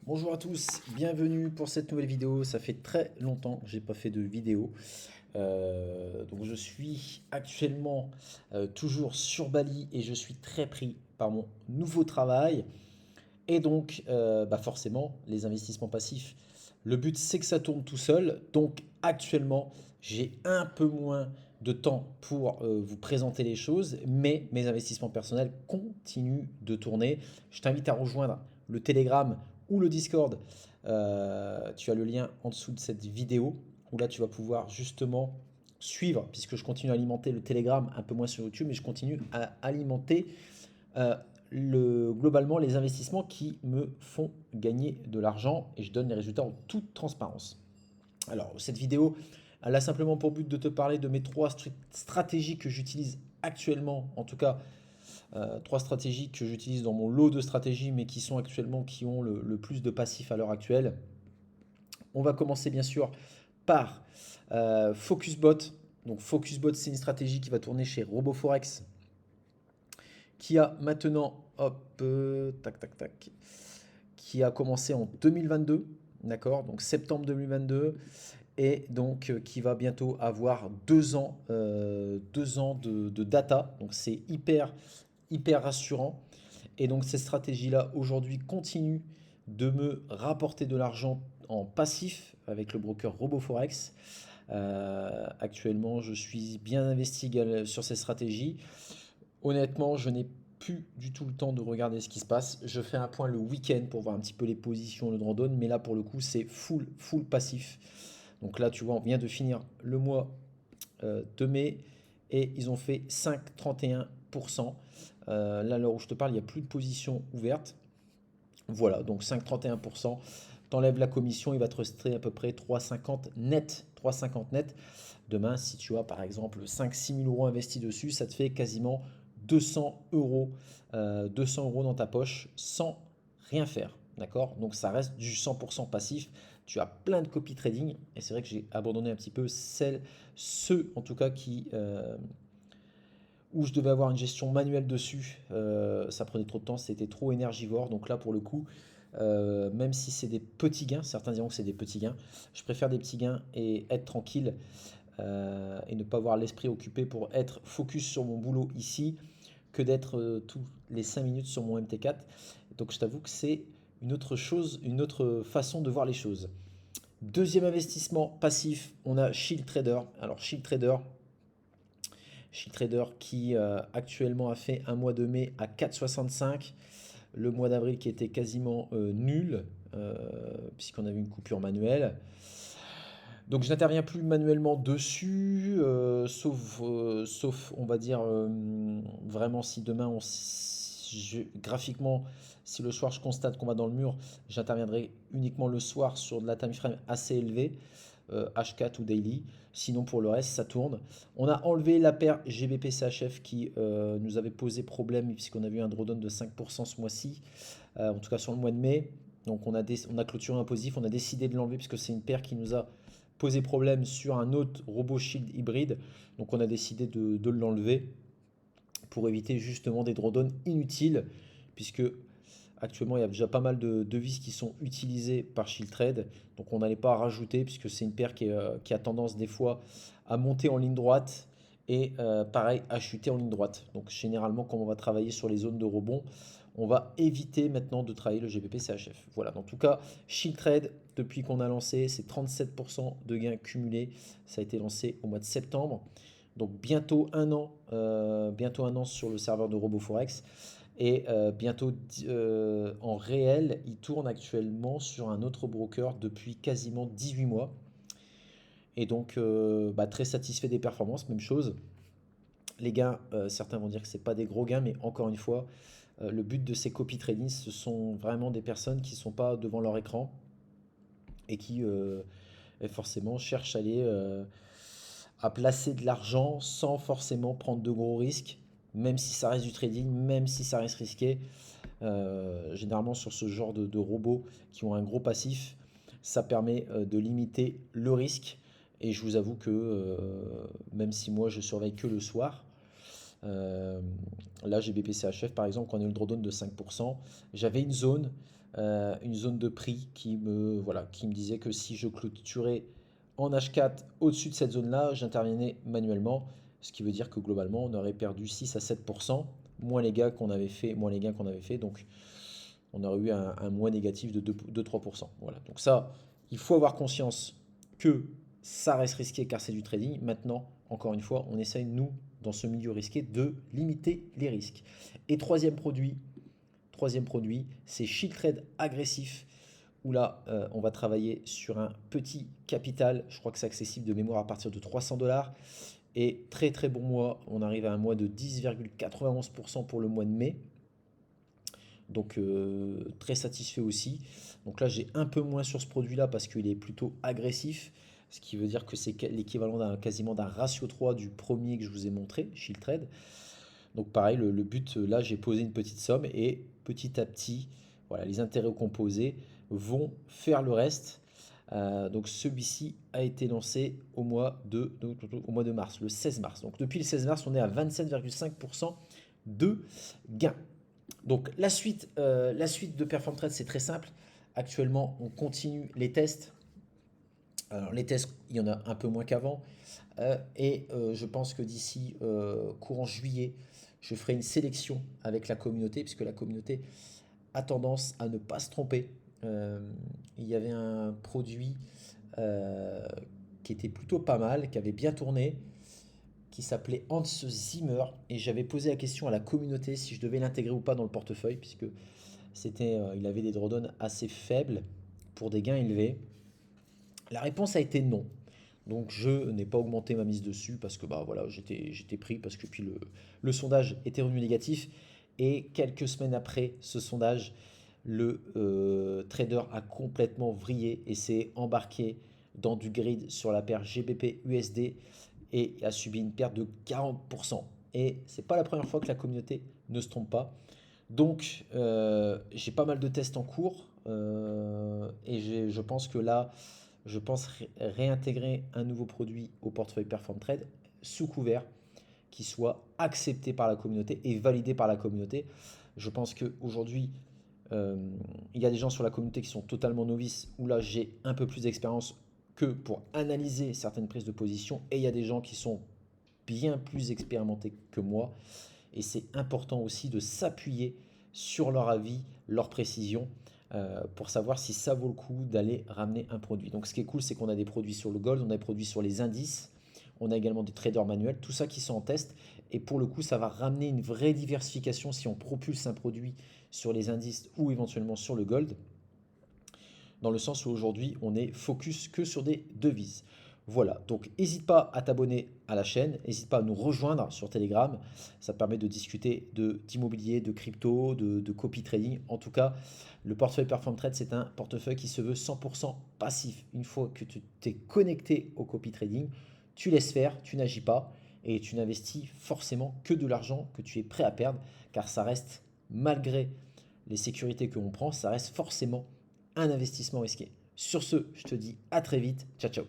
Bonjour à tous, bienvenue pour cette nouvelle vidéo. Ça fait très longtemps que j'ai pas fait de vidéo. Donc je suis actuellement toujours sur Bali et je suis très pris par mon nouveau travail. Et donc forcément les investissements passifs. Le but c'est que ça tourne tout seul. Donc actuellement j'ai un peu moins de temps pour vous présenter les choses, mais mes investissements personnels continuent de tourner. Je t'invite à rejoindre le Telegram ou le Discord. Tu as le lien en dessous de cette vidéo où là tu vas pouvoir justement suivre, puisque je continue à alimenter le Telegram un peu moins sur YouTube, mais je continue à alimenter euh, globalement les investissements qui me font gagner de l'argent et je donne les résultats en toute transparence. Alors, cette vidéo, elle a simplement pour but de te parler de mes trois stratégies que j'utilise actuellement, en tout cas trois stratégies que j'utilise dans mon lot de stratégies, mais qui sont actuellement, qui ont le plus de passifs à l'heure actuelle. On va commencer bien sûr par FocusBot. Donc FocusBot, c'est une stratégie qui va tourner chez RoboForex, qui a maintenant, hop, tac, tac, tac, qui a commencé en 2022, d'accord, donc septembre 2022, et donc qui va bientôt avoir 2 ans, 2 ans de data, donc c'est hyper rassurant. Et donc cette stratégie-là, aujourd'hui, continue de me rapporter de l'argent en passif avec le broker RoboForex. Actuellement, je suis bien investi sur ces stratégies. Honnêtement, je n'ai plus du tout le temps de regarder ce qui se passe. Je fais un point le week-end pour voir un petit peu les positions, le drawdown, mais là pour le coup c'est full passif. Donc là tu vois, on vient de finir le mois de mai et ils ont fait 5,31%. Là, à l'heure où je te parle, il n'y a plus de position ouverte. Voilà, donc 5,31%. T'enlèves la commission, il va te rester à peu près 3,50 net. 3,50 net. Demain, si tu as par exemple 5-6 000 euros investis dessus, ça te fait quasiment 200 euros, 200 euros dans ta poche sans rien faire. D'accord? Donc ça reste du 100% passif. Tu as plein de copy trading et c'est vrai que j'ai abandonné un petit peu ceux en tout cas où je devais avoir une gestion manuelle dessus. Ça prenait trop de temps, c'était trop énergivore. Donc là pour le coup, même si c'est des petits gains, certains diront que c'est des petits gains, je préfère des petits gains et être tranquille et ne pas avoir l'esprit occupé pour être focus sur mon boulot ici que d'être tous les 5 minutes sur mon MT4. Donc je t'avoue que c'est une autre chose, une autre façon de voir les choses. Deuxième investissement passif, on a Shield Trader. Alors Shield Trader qui actuellement a fait un mois de mai à 4,65, le mois d'avril qui était quasiment nul, puisqu'on avait une coupure manuelle. Donc je n'interviens plus manuellement dessus, sauf on va dire, vraiment si demain, graphiquement, si le soir je constate qu'on va dans le mur, j'interviendrai uniquement le soir sur de la time frame assez élevée, H4 ou daily. Sinon pour le reste, ça tourne. On a enlevé la paire GBP-CHF qui nous avait posé problème puisqu'on a vu un drawdown de 5% ce mois-ci, en tout cas sur le mois de mai. Donc on a clôturé un positif, on a décidé de l'enlever puisque c'est une paire qui nous a posé problème sur un autre robot shield hybride. Donc on a décidé de l'enlever pour éviter justement des drawdowns inutiles, puisque actuellement il y a déjà pas mal de devises qui sont utilisées par Shield Trade. Donc on n'allait pas rajouter, puisque c'est une paire qui a tendance des fois à monter en ligne droite et pareil à chuter en ligne droite. Donc généralement quand on va travailler sur les zones de rebond, on va éviter maintenant de travailler le GBP CHF. Voilà, en tout cas, Shield Trade, depuis qu'on a lancé, c'est 37% de gains cumulés. Ça a été lancé au mois de septembre. Donc bientôt un an sur le serveur de RoboForex. Et bientôt en réel, il tourne actuellement sur un autre broker depuis quasiment 18 mois. Et donc très satisfait des performances, même chose. Les gains, certains vont dire que ce n'est pas des gros gains, mais encore une fois, le but de ces copy trading, ce sont vraiment des personnes qui ne sont pas devant leur écran et qui forcément cherchent à placer de l'argent sans forcément prendre de gros risques, même si ça reste du trading, même si ça reste risqué. Généralement sur ce genre de robots qui ont un gros passif, ça permet de limiter le risque. Et je vous avoue que même si moi je surveille que le soir, là j'ai BPCHF par exemple, quand on a eu le drawdown de 5%, j'avais une zone une zone de prix qui me disait que si je clôturais en H4 au-dessus de cette zone-là, j'intervenais manuellement, ce qui veut dire que globalement, on aurait perdu 6 à 7%, moins les gains qu'on avait fait, donc on aurait eu un moins négatif de 2-3%. Voilà, donc ça, il faut avoir conscience que ça reste risqué car c'est du trading. Maintenant, encore une fois, on essaye, nous, dans ce milieu risqué, de limiter les risques. Et troisième produit, c'est Shield Trade agressif, où là, on va travailler sur un petit capital. Je crois que c'est accessible de mémoire à partir de 300 $. Et très très bon mois, on arrive à un mois de 10,91% pour le mois de mai. Donc très satisfait aussi. Donc là j'ai un peu moins sur ce produit là parce qu'il est plutôt agressif. Ce qui veut dire que c'est l'équivalent quasiment d'un ratio 3 du premier que je vous ai montré, Shield Trade. Donc pareil, le but là j'ai posé une petite somme et petit à petit, voilà, les intérêts composés vont faire le reste. Donc celui-ci a été lancé au mois de mars, le 16 mars. Donc depuis le 16 mars, on est à 27,5% de gain. Donc la suite de Perform Trade, c'est très simple. Actuellement, on continue les tests. Alors les tests, il y en a un peu moins qu'avant. Je pense que d'ici courant juillet, je ferai une sélection avec la communauté, puisque la communauté a tendance à ne pas se tromper. Il y avait un produit euh, qui était plutôt pas mal, qui avait bien tourné, qui s'appelait Hans Zimmer, et j'avais posé la question à la communauté si je devais l'intégrer ou pas dans le portefeuille, puisque il avait des drawdowns assez faibles pour des gains élevés. La réponse a été non. Donc je n'ai pas augmenté ma mise dessus parce que bah voilà, j'étais pris parce que puis le sondage était revenu négatif et quelques semaines après ce sondage, le trader a complètement vrillé et s'est embarqué dans du grid sur la paire GBP USD et a subi une perte de 40%. Et c'est pas la première fois que la communauté ne se trompe pas. Donc j'ai pas mal de tests en cours et je pense que là, je pense réintégrer un nouveau produit au portefeuille Perform Trade sous couvert qui soit accepté par la communauté et validé par la communauté. Je pense qu'aujourd'hui, il y a des gens sur la communauté qui sont totalement novices, où là j'ai un peu plus d'expérience que pour analyser certaines prises de position, et il y a des gens qui sont bien plus expérimentés que moi, et c'est important aussi de s'appuyer sur leur avis, leur précision, pour savoir si ça vaut le coup d'aller ramener un produit. Donc ce qui est cool, c'est qu'on a des produits sur le gold, on a des produits sur les indices, on a également des traders manuels, tout ça qui sont en test. Et pour le coup, ça va ramener une vraie diversification si on propulse un produit sur les indices ou éventuellement sur le gold. Dans le sens où aujourd'hui, on est focus que sur des devises. Voilà, donc n'hésite pas à t'abonner à la chaîne, n'hésite pas à nous rejoindre sur Telegram, ça te permet de discuter d'immobilier, de crypto, de copy trading. En tout cas, le portefeuille Perform Trade, c'est un portefeuille qui se veut 100% passif. Une fois que tu t'es connecté au copy trading, tu laisses faire, tu n'agis pas et tu n'investis forcément que de l'argent que tu es prêt à perdre, car ça reste, malgré les sécurités que l'on prend, ça reste forcément un investissement risqué. Sur ce, je te dis à très vite. Ciao, ciao.